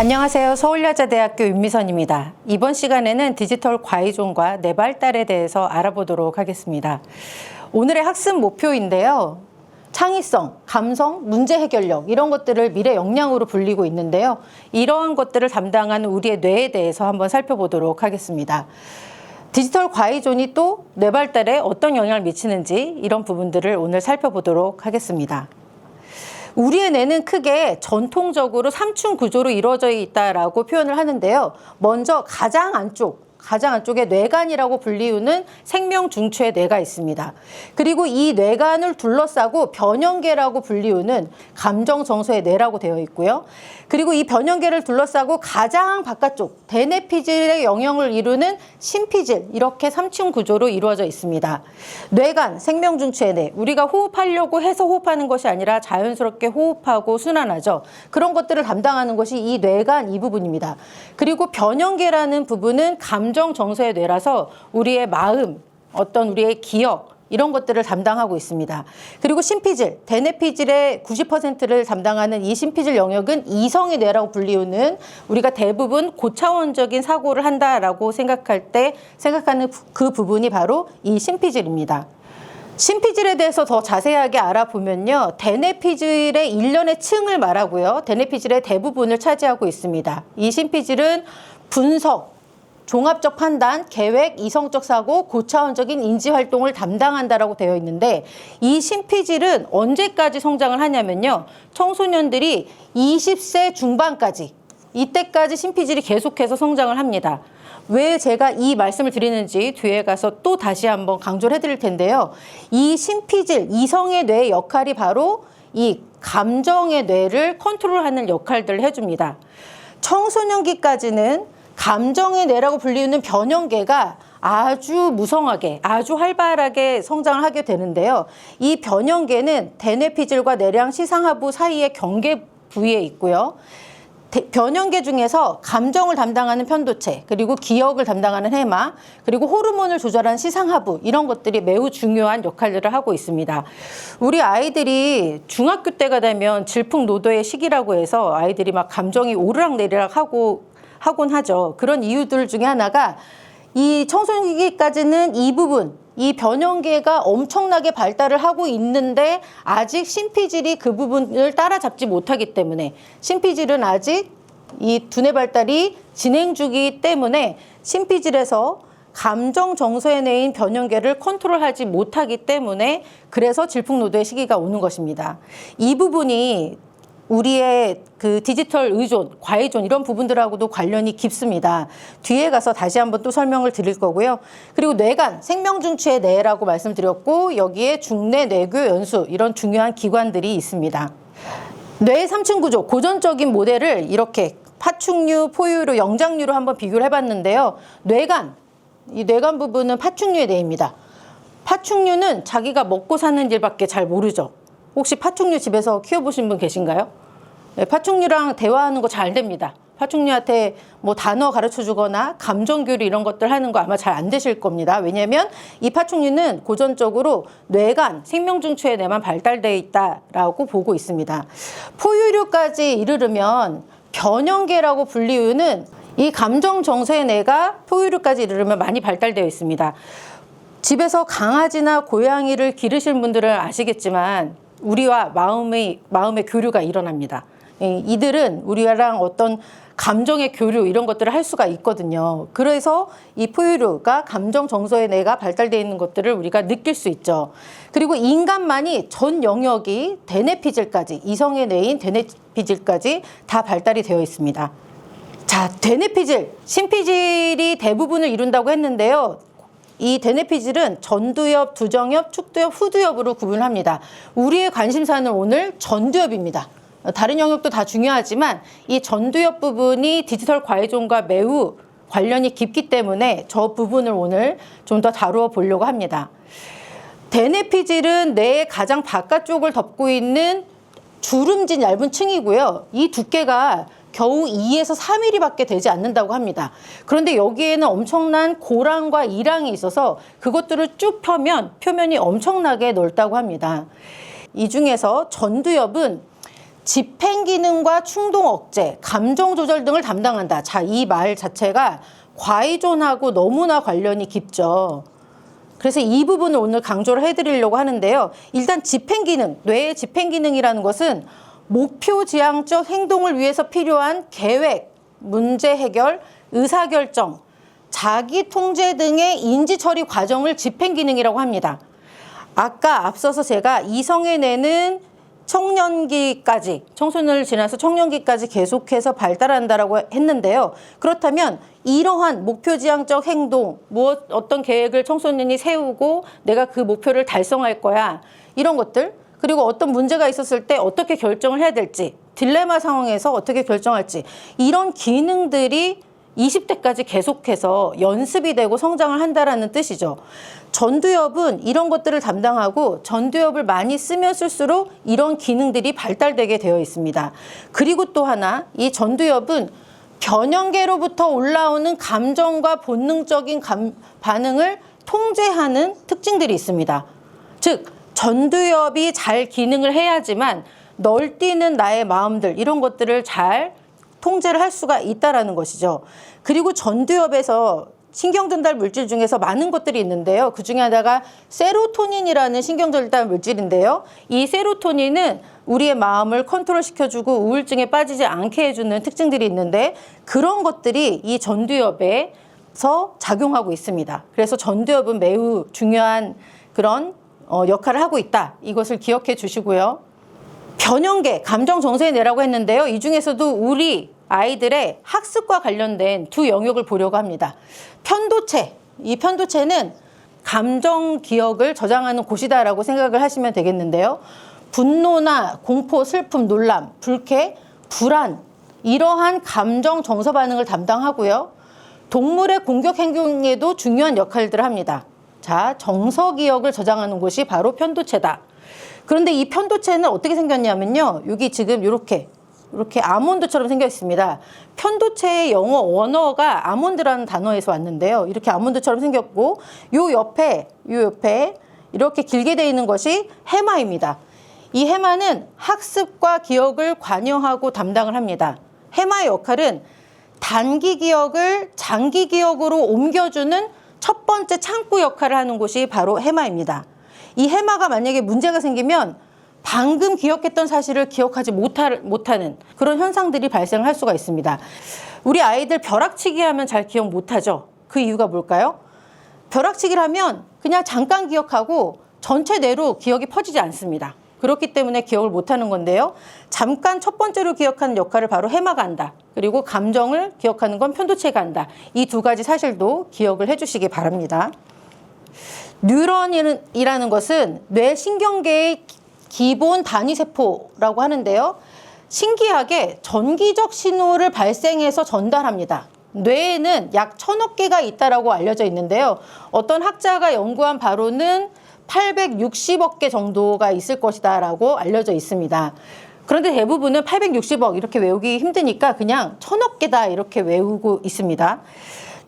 안녕하세요. 서울여자대학교 윤미선입니다. 이번 시간에는 디지털 과의존과 뇌발달에 대해서 알아보도록 하겠습니다. 오늘의 학습 목표인데요. 창의성, 감성, 문제 해결력 이런 것들을 미래 역량으로 불리고 있는데요. 이러한 것들을 담당하는 우리의 뇌에 대해서 한번 살펴보도록 하겠습니다. 디지털 과의존이 또 뇌발달에 어떤 영향을 미치는지 이런 부분들을 오늘 살펴보도록 하겠습니다. 우리의 뇌는 크게 전통적으로 3층 구조로 이루어져 있다라고 표현을 하는데요. 먼저 가장 안쪽에 뇌관이라고 불리우는 생명 중추의 뇌가 있습니다. 그리고 이 뇌관을 둘러싸고 변형계라고 불리우는 감정 정서의 뇌라고 되어 있고요. 그리고 이 변형계를 둘러싸고 가장 바깥쪽 대뇌피질의 영역을 이루는 심피질, 이렇게 3층 구조로 이루어져 있습니다. 뇌관, 생명 중추의 뇌, 우리가 호흡하려고 해서 호흡하는 것이 아니라 자연스럽게 호흡하고 순환하죠. 그런 것들을 담당하는 것이 이 뇌관 이 부분입니다. 그리고 변형계라는 부분은 감정 정서의 뇌라서 우리의 마음, 어떤 우리의 기억 이런 것들을 담당하고 있습니다. 그리고 심피질, 대뇌피질의 90%를 담당하는 이 심피질 영역은 이성의 뇌라고 불리우는 우리가 대부분 고차원적인 사고를 한다라고 생각할 때 생각하는 그 부분이 바로 이 심피질입니다. 심피질에 대해서 더 자세하게 알아보면요. 대뇌피질의 일련의 층을 말하고요. 대뇌피질의 대부분을 차지하고 있습니다. 이 심피질은 분석, 종합적 판단, 계획, 이성적 사고, 고차원적인 인지활동을 담당한다라고 되어 있는데 이 심피질은 언제까지 성장을 하냐면요. 청소년들이 20세 중반까지, 이때까지 심피질이 계속해서 성장을 합니다. 왜 제가 이 말씀을 드리는지 뒤에 가서 또 다시 한번 강조를 해드릴 텐데요. 이 심피질, 이성의 뇌의 역할이 바로 이 감정의 뇌를 컨트롤하는 역할들을 해줍니다. 청소년기까지는 감정의 뇌라고 불리우는 변형계가 아주 무성하게, 아주 활발하게 성장을 하게 되는데요. 이 변형계는 대뇌피질과 뇌량 시상하부 사이의 경계 부위에 있고요. 변형계 중에서 감정을 담당하는 편도체, 그리고 기억을 담당하는 해마, 그리고 호르몬을 조절하는 시상하부 이런 것들이 매우 중요한 역할들을 하고 있습니다. 우리 아이들이 중학교 때가 되면 질풍노도의 시기라고 해서 아이들이 막 감정이 오르락내리락 하곤 하죠. 그런 이유들 중에 하나가 이 청소년기까지는 이 부분, 이 변형계가 엄청나게 발달을 하고 있는데 아직 심피질이 그 부분을 따라잡지 못하기 때문에 심피질은 아직 이 두뇌 발달이 진행 중이기 때문에 심피질에서 감정 정서의 뇌인 변형계를 컨트롤하지 못하기 때문에 그래서 질풍노도의 시기가 오는 것입니다. 이 부분이 우리의 그 디지털 의존, 과의존 이런 부분들하고도 관련이 깊습니다. 뒤에 가서 다시 한번 또 설명을 드릴 거고요. 그리고 뇌관, 생명중추의 뇌라고 말씀드렸고 여기에 중뇌, 뇌교, 연수 이런 중요한 기관들이 있습니다. 뇌의 3층 구조, 고전적인 모델을 이렇게 파충류, 포유류, 영장류로 한번 비교를 해봤는데요. 뇌관, 이 뇌관 부분은 파충류의 뇌입니다. 파충류는 자기가 먹고 사는 일밖에 잘 모르죠. 혹시 파충류 집에서 키워보신 분 계신가요? 네, 파충류랑 대화하는 거 잘 됩니다. 파충류한테 뭐 단어 가르쳐 주거나 감정교류 이런 것들 하는 거 아마 잘 안 되실 겁니다. 왜냐하면 이 파충류는 고전적으로 뇌관, 생명중추의 뇌만 발달되어 있다라고 보고 있습니다. 포유류까지 이르르면 변형계라고 불리우는 이 감정 정서의 뇌가 포유류까지 이르르면 많이 발달되어 있습니다. 집에서 강아지나 고양이를 기르신 분들은 아시겠지만 우리와 마음의 교류가 일어납니다. 이들은 우리랑 어떤 감정의 교류 이런 것들을 할 수가 있거든요. 그래서 이 포유류가 감정 정서의 뇌가 발달되어 있는 것들을 우리가 느낄 수 있죠. 그리고 인간만이 전 영역이 대뇌피질까지, 이성의 뇌인 대뇌피질까지 다 발달이 되어 있습니다. 자, 대뇌피질, 심피질이 대부분을 이룬다고 했는데요. 이 대뇌피질은 전두엽, 두정엽, 축두엽, 후두엽으로 구분합니다. 우리의 관심사는 오늘 전두엽입니다. 다른 영역도 다 중요하지만 이 전두엽 부분이 디지털 과의존과 매우 관련이 깊기 때문에 저 부분을 오늘 좀 더 다루어 보려고 합니다. 대뇌피질은 뇌의 가장 바깥쪽을 덮고 있는 주름진 얇은 층이고요. 이 두께가 겨우 2에서 3mm밖에 되지 않는다고 합니다. 그런데 여기에는 엄청난 고랑과 이랑이 있어서 그것들을 쭉 펴면 표면이 엄청나게 넓다고 합니다. 이 중에서 전두엽은 집행 기능과 충동 억제, 감정 조절 등을 담당한다. 자, 이 말 자체가 과의존하고 너무나 관련이 깊죠. 그래서 이 부분을 오늘 강조를 해드리려고 하는데요. 일단 집행 기능, 뇌의 집행 기능이라는 것은 목표 지향적 행동을 위해서 필요한 계획, 문제 해결, 의사결정, 자기 통제 등의 인지 처리 과정을 집행 기능이라고 합니다. 아까 앞서서 제가 이성의 뇌는 청년기까지, 청소년을 지나서 청년기까지 계속해서 발달한다라고 했는데요. 그렇다면 이러한 목표 지향적 행동, 어떤 계획을 청소년이 세우고 내가 그 목표를 달성할 거야. 이런 것들, 그리고 어떤 문제가 있었을 때 어떻게 결정을 해야 될지, 딜레마 상황에서 어떻게 결정할지, 이런 기능들이 20대까지 계속해서 연습이 되고 성장을 한다라는 뜻이죠. 전두엽은 이런 것들을 담당하고 전두엽을 많이 쓰면 쓸수록 이런 기능들이 발달되게 되어 있습니다. 그리고 또 하나, 이 전두엽은 변형계로부터 올라오는 감정과 본능적인 반응을 통제하는 특징들이 있습니다. 즉, 전두엽이 잘 기능을 해야지만 널뛰는 나의 마음들, 이런 것들을 잘 통제를 할 수가 있다라는 것이죠. 그리고 전두엽에서 신경전달 물질 중에서 많은 것들이 있는데요. 그 중에 하나가 세로토닌이라는 신경전달 물질인데요. 이 세로토닌은 우리의 마음을 컨트롤시켜주고 우울증에 빠지지 않게 해주는 특징들이 있는데, 그런 것들이 이 전두엽에서 작용하고 있습니다. 그래서 전두엽은 매우 중요한 그런 역할을 하고 있다. 이것을 기억해 주시고요. 변형계, 감정정서의 뇌라고 했는데요. 이 중에서도 우리 아이들의 학습과 관련된 두 영역을 보려고 합니다. 편도체, 이 편도체는 감정 기억을 저장하는 곳이다라고 생각을 하시면 되겠는데요. 분노나 공포, 슬픔, 놀람, 불쾌, 불안, 이러한 감정 정서 반응을 담당하고요. 동물의 공격 행동에도 중요한 역할들을 합니다. 자, 정서 기억을 저장하는 곳이 바로 편도체다. 그런데 이 편도체는 어떻게 생겼냐면요. 여기 지금 이렇게 아몬드처럼 생겨 있습니다. 편도체의 영어 원어가 아몬드라는 단어에서 왔는데요. 이렇게 아몬드처럼 생겼고, 요 옆에 이렇게 길게 되어 있는 것이 해마입니다. 이 해마는 학습과 기억을 관여하고 담당을 합니다. 해마의 역할은 단기 기억을 장기 기억으로 옮겨주는 첫 번째 창구 역할을 하는 곳이 바로 해마입니다. 이 해마가 만약에 문제가 생기면 방금 기억했던 사실을 기억하지 못하는 그런 현상들이 발생할 수가 있습니다. 우리 아이들 벼락치기 하면 잘 기억 못하죠. 그 이유가 뭘까요? 벼락치기를 하면 그냥 잠깐 기억하고 전체 뇌로 기억이 퍼지지 않습니다. 그렇기 때문에 기억을 못하는 건데요. 잠깐 첫 번째로 기억하는 역할을 바로 해마가 한다. 그리고 감정을 기억하는 건 편도체가 한다. 이 두 가지 사실도 기억을 해주시기 바랍니다. 뉴런이라는 것은 뇌신경계의 기본 단위세포라고 하는데요. 신기하게 전기적 신호를 발생해서 전달합니다. 뇌에는 약 1000억 개가 있다고 알려져 있는데요. 어떤 학자가 연구한 바로는 860억 개 정도가 있을 것이다 라고 알려져 있습니다. 그런데 대부분은 860억 이렇게 외우기 힘드니까 그냥 1000억 개다 이렇게 외우고 있습니다.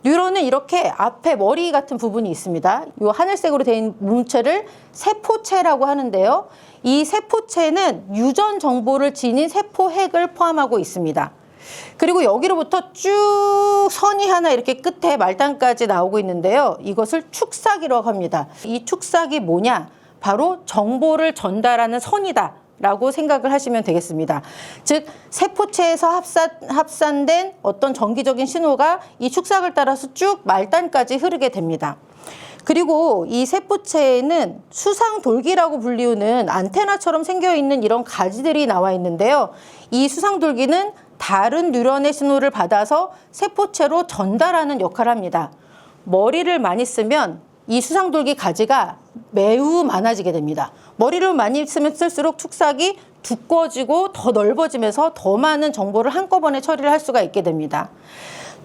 뉴런은 이렇게 앞에 머리 같은 부분이 있습니다. 이 하늘색으로 된 물체를 세포체라고 하는데요. 이 세포체는 유전 정보를 지닌 세포핵을 포함하고 있습니다. 그리고 여기로부터 쭉 선이 하나 이렇게 끝에 말단까지 나오고 있는데요. 이것을 축삭이라고 합니다. 이 축삭이 뭐냐? 바로 정보를 전달하는 선이다 라고 생각을 하시면 되겠습니다. 즉 세포체에서 합산된 어떤 전기적인 신호가 이 축삭을 따라서 쭉 말단까지 흐르게 됩니다. 그리고 이 세포체에는 수상돌기라고 불리우는 안테나처럼 생겨있는 이런 가지들이 나와 있는데요. 이 수상돌기는 다른 뉴런의 신호를 받아서 세포체로 전달하는 역할을 합니다. 머리를 많이 쓰면 이 수상돌기 가지가 매우 많아지게 됩니다. 머리를 많이 쓰면 쓸수록 축삭이 두꺼워지고 더 넓어지면서 더 많은 정보를 한꺼번에 처리를 할 수가 있게 됩니다.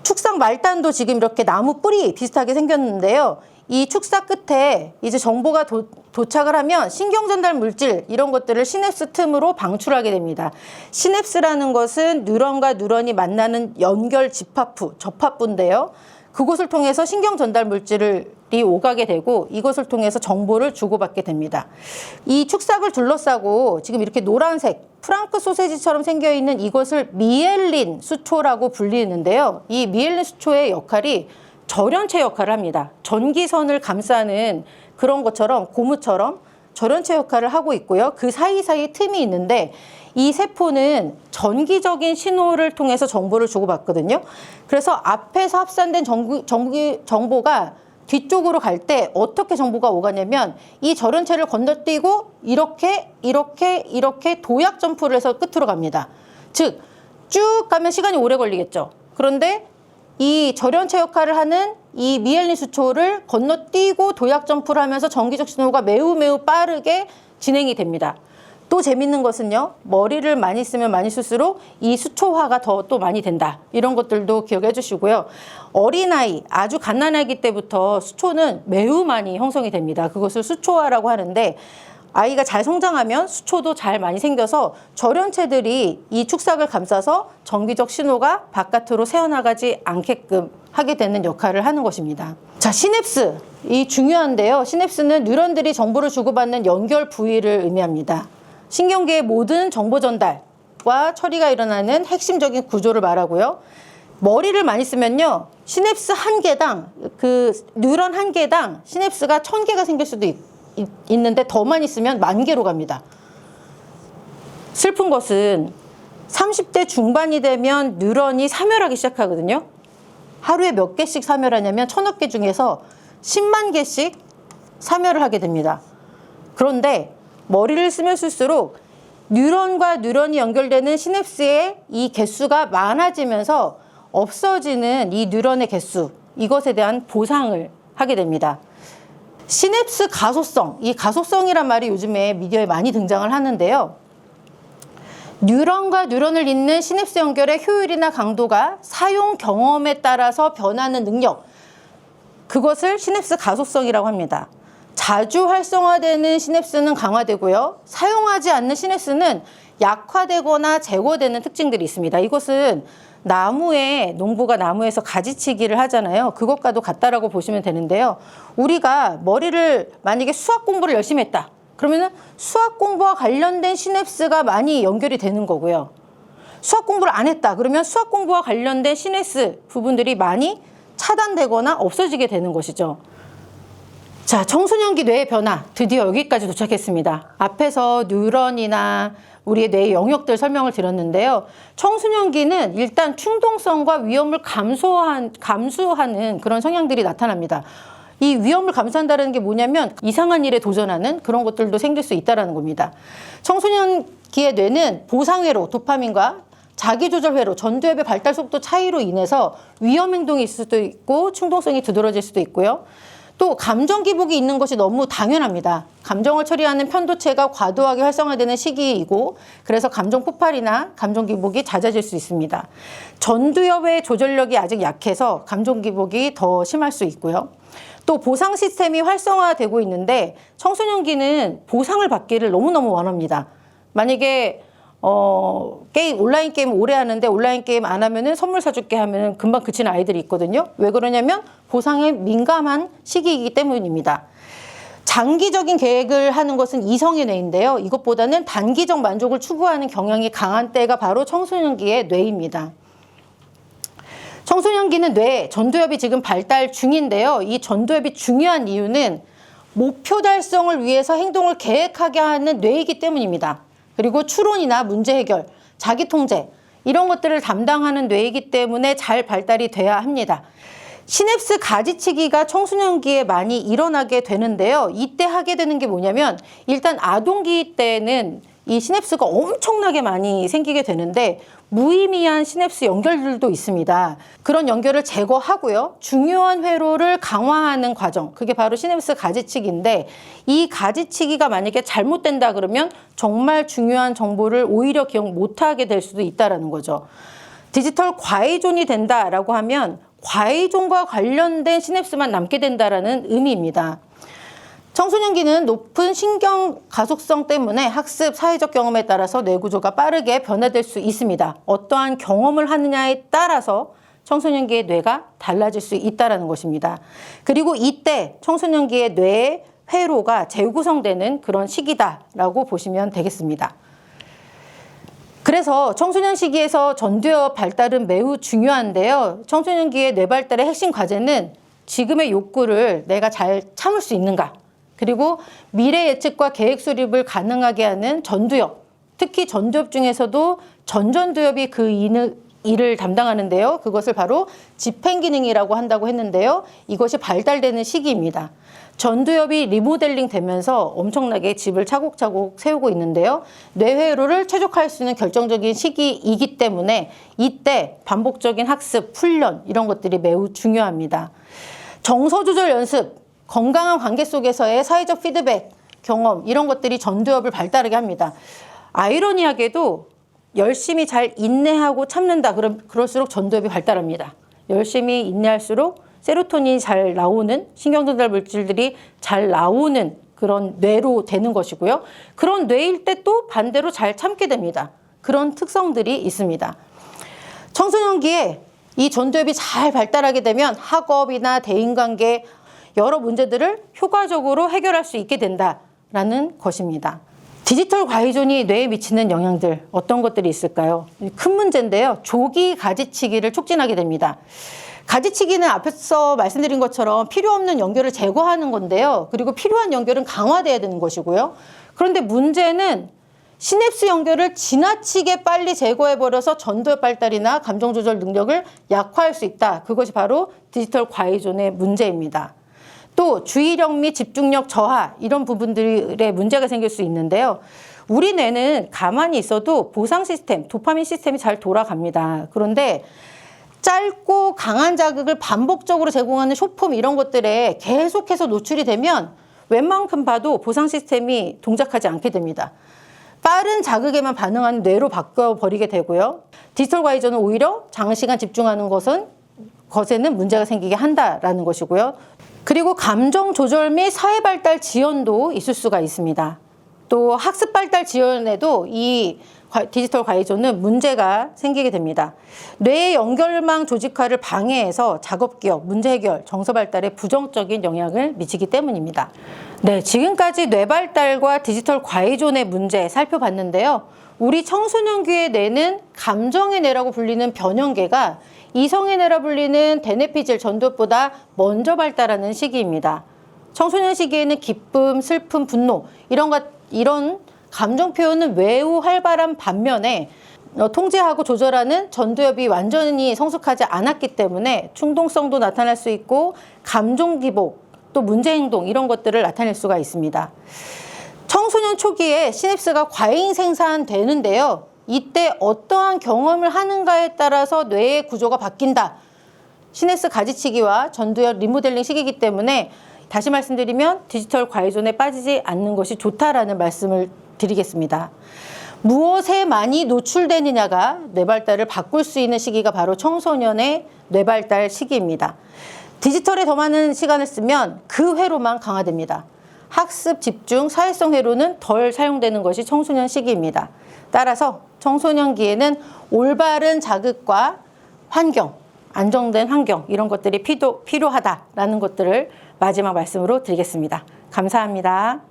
축삭 말단도 지금 이렇게 나무 뿌리 비슷하게 생겼는데요. 이 축삭 끝에 이제 정보가 도착을 하면 신경전달 물질 이런 것들을 시냅스 틈으로 방출하게 됩니다. 시냅스라는 것은 뉴런과 뉴런이 만나는 연결 접합부인데요. 그곳을 통해서 신경전달 물질을 오가게 되고 이것을 통해서 정보를 주고받게 됩니다. 이 축삭을 둘러싸고 지금 이렇게 노란색 프랑크 소세지처럼 생겨있는 이것을 미엘린 수초라고 불리는데요. 이 미엘린 수초의 역할이 절연체 역할을 합니다. 전기선을 감싸는 그런 것처럼 고무처럼 절연체 역할을 하고 있고요. 그 사이사이 틈이 있는데 이 세포는 전기적인 신호를 통해서 정보를 주고받거든요. 그래서 앞에서 합산된 정보가 뒤쪽으로 갈 때 어떻게 정보가 오가냐면 이 절연체를 건너뛰고 이렇게 도약 점프를 해서 끝으로 갑니다. 즉 쭉 가면 시간이 오래 걸리겠죠. 그런데 이 절연체 역할을 하는 이 미엘린 수초를 건너뛰고 도약 점프를 하면서 전기적 신호가 매우 빠르게 진행이 됩니다. 또 재밌는 것은요, 머리를 많이 쓰면 많이 쓸수록 이 수초화가 또 많이 된다. 이런 것들도 기억해 주시고요. 어린아이, 아주 갓난아기 때부터 수초는 매우 많이 형성이 됩니다. 그것을 수초화라고 하는데 아이가 잘 성장하면 수초도 잘 많이 생겨서 절연체들이 이 축삭을 감싸서 전기적 신호가 바깥으로 새어나가지 않게끔 하게 되는 역할을 하는 것입니다. 자, 시냅스. 이 중요한데요. 시냅스는 뉴런들이 정보를 주고받는 연결 부위를 의미합니다. 신경계의 모든 정보 전달과 처리가 일어나는 핵심적인 구조를 말하고요. 머리를 많이 쓰면요. 시냅스 한 개당, 그 뉴런 한 개당 시냅스가 1000개가 생길 수도 있는데 더 많이 쓰면 10,000개로 갑니다. 슬픈 것은 30대 중반이 되면 뉴런이 사멸하기 시작하거든요. 하루에 몇 개씩 사멸하냐면 1000억 개 중에서 10만 개씩 사멸을 하게 됩니다. 그런데 머리를 쓰면 쓸수록 뉴런과 뉴런이 연결되는 시냅스의 이 개수가 많아지면서 없어지는 이 뉴런의 개수, 이것에 대한 보상을 하게 됩니다. 시냅스 가소성, 이 가소성이란 말이 요즘에 미디어에 많이 등장을 하는데요. 뉴런과 뉴런을 잇는 시냅스 연결의 효율이나 강도가 사용 경험에 따라서 변하는 능력, 그것을 시냅스 가소성이라고 합니다. 자주 활성화되는 시냅스는 강화되고요. 사용하지 않는 시냅스는 약화되거나 제거되는 특징들이 있습니다. 이것은 농부가 나무에서 가지치기를 하잖아요. 그것과도 같다라고 보시면 되는데요. 우리가 머리를 만약에 수학 공부를 열심히 했다. 그러면은 수학 공부와 관련된 시냅스가 많이 연결이 되는 거고요. 수학 공부를 안 했다. 그러면 수학 공부와 관련된 시냅스 부분들이 많이 차단되거나 없어지게 되는 것이죠. 자, 청소년기 뇌의 변화 드디어 여기까지 도착했습니다. 앞에서 뉴런이나 우리의 뇌의 영역들 설명을 드렸는데요. 청소년기는 일단 충동성과 위험을 감수하는 그런 성향들이 나타납니다. 이 위험을 감수한다는 게 뭐냐면 이상한 일에 도전하는 그런 것들도 생길 수 있다는 겁니다. 청소년기의 뇌는 보상회로, 도파민과 자기조절회로, 전두엽의 발달 속도 차이로 인해서 위험 행동이 있을 수도 있고 충동성이 두드러질 수도 있고요. 또 감정 기복이 있는 것이 너무 당연합니다. 감정을 처리하는 편도체가 과도하게 활성화되는 시기이고 그래서 감정 폭발이나 감정 기복이 잦아질 수 있습니다. 전두엽의 조절력이 아직 약해서 감정 기복이 더 심할 수 있고요. 또 보상 시스템이 활성화되고 있는데 청소년기는 보상을 받기를 너무너무 원합니다. 만약에 온라인 게임 오래 하는데 온라인 게임 안 하면은 선물 사줄게 하면은 금방 그치는 아이들이 있거든요. 왜 그러냐면 보상에 민감한 시기이기 때문입니다. 장기적인 계획을 하는 것은 이성의 뇌인데요. 이것보다는 단기적 만족을 추구하는 경향이 강한 때가 바로 청소년기의 뇌입니다. 청소년기는 뇌, 전두엽이 지금 발달 중인데요. 이 전두엽이 중요한 이유는 목표 달성을 위해서 행동을 계획하게 하는 뇌이기 때문입니다. 그리고 추론이나 문제 해결, 자기 통제 이런 것들을 담당하는 뇌이기 때문에 잘 발달이 돼야 합니다. 시냅스 가지치기가 청소년기에 많이 일어나게 되는데요. 이때 하게 되는 게 뭐냐면 일단 아동기 때는 이 시냅스가 엄청나게 많이 생기게 되는데 무의미한 시냅스 연결들도 있습니다. 그런 연결을 제거하고요. 중요한 회로를 강화하는 과정, 그게 바로 시냅스 가지치기인데 이 가지치기가 만약에 잘못된다 그러면 정말 중요한 정보를 오히려 기억 못하게 될 수도 있다는 거죠. 디지털 과의존이 된다라고 하면 과의존과 관련된 시냅스만 남게 된다는 의미입니다. 청소년기는 높은 신경 가속성 때문에 학습, 사회적 경험에 따라서 뇌 구조가 빠르게 변화될 수 있습니다. 어떠한 경험을 하느냐에 따라서 청소년기의 뇌가 달라질 수 있다는 것입니다. 그리고 이때 청소년기의 뇌의 회로가 재구성되는 그런 시기다라고 보시면 되겠습니다. 그래서 청소년 시기에서 전두엽 발달은 매우 중요한데요. 청소년기의 뇌 발달의 핵심 과제는 지금의 욕구를 내가 잘 참을 수 있는가, 그리고 미래 예측과 계획 수립을 가능하게 하는 전두엽, 특히 전두엽 중에서도 전전두엽이 그 일을 담당하는데요. 그것을 바로 집행기능이라고 한다고 했는데요. 이것이 발달되는 시기입니다. 전두엽이 리모델링 되면서 엄청나게 집을 차곡차곡 세우고 있는데요. 뇌회로를 최적화할 수 있는 결정적인 시기이기 때문에 이때 반복적인 학습, 훈련 이런 것들이 매우 중요합니다. 정서조절 연습, 건강한 관계 속에서의 사회적 피드백, 경험 이런 것들이 전두엽을 발달하게 합니다. 아이러니하게도 열심히 잘 인내하고 참는다 그럴수록 전두엽이 발달합니다. 열심히 인내할수록 세로토닌이 잘 나오는, 신경전달 물질들이 잘 나오는 그런 뇌로 되는 것이고요. 그런 뇌일 때 또 반대로 잘 참게 됩니다. 그런 특성들이 있습니다. 청소년기에 이 전두엽이 잘 발달하게 되면 학업이나 대인관계 여러 문제들을 효과적으로 해결할 수 있게 된다라는 것입니다. 디지털 과의존이 뇌에 미치는 영향들 어떤 것들이 있을까요? 큰 문제인데요. 조기 가지치기를 촉진하게 됩니다. 가지치기는 앞에서 말씀드린 것처럼 필요 없는 연결을 제거하는 건데요. 그리고 필요한 연결은 강화돼야 되는 것이고요. 그런데 문제는 시냅스 연결을 지나치게 빨리 제거해버려서 전두엽 발달이나 감정조절 능력을 약화할 수 있다. 그것이 바로 디지털 과의존의 문제입니다. 또 주의력 및 집중력 저하 이런 부분들의 문제가 생길 수 있는데요. 우리 뇌는 가만히 있어도 보상 시스템, 도파민 시스템이 잘 돌아갑니다. 그런데 짧고 강한 자극을 반복적으로 제공하는 쇼폼 이런 것들에 계속해서 노출이 되면 웬만큼 봐도 보상 시스템이 동작하지 않게 됩니다. 빠른 자극에만 반응하는 뇌로 바꿔버리게 되고요. 디지털 과의존은 오히려 장시간 집중하는 것에는 문제가 생기게 한다라는 것이고요. 그리고 감정 조절 및 사회 발달 지연도 있을 수가 있습니다. 또 학습 발달 지연에도 이 디지털 과의존은 문제가 생기게 됩니다. 뇌의 연결망 조직화를 방해해서 작업 기억, 문제 해결, 정서 발달에 부정적인 영향을 미치기 때문입니다. 네, 지금까지 뇌 발달과 디지털 과의존의 문제 살펴봤는데요. 우리 청소년기의 뇌는 감정의 뇌라고 불리는 변형계가 이성의 뇌라 불리는 대뇌피질 전두엽보다 먼저 발달하는 시기입니다. 청소년 시기에는 기쁨, 슬픔, 분노 이런 감정 표현은 매우 활발한 반면에 통제하고 조절하는 전두엽이 완전히 성숙하지 않았기 때문에 충동성도 나타날 수 있고 감정 기복, 또 문제 행동 이런 것들을 나타낼 수가 있습니다. 청소년 초기에 시냅스가 과잉 생산되는데요. 이때 어떠한 경험을 하는가에 따라서 뇌의 구조가 바뀐다. 시냅스 가지치기와 전두엽 리모델링 시기이기 때문에 다시 말씀드리면 디지털 과의존에 빠지지 않는 것이 좋다라는 말씀을 드리겠습니다. 무엇에 많이 노출되느냐가 뇌발달을 바꿀 수 있는 시기가 바로 청소년의 뇌발달 시기입니다. 디지털에 더 많은 시간을 쓰면 그 회로만 강화됩니다. 학습, 집중, 사회성 회로는 덜 사용되는 것이 청소년 시기입니다. 따라서 청소년기에는 올바른 자극과 환경, 안정된 환경 이런 것들이 필요하다라는 것들을 마지막 말씀으로 드리겠습니다. 감사합니다.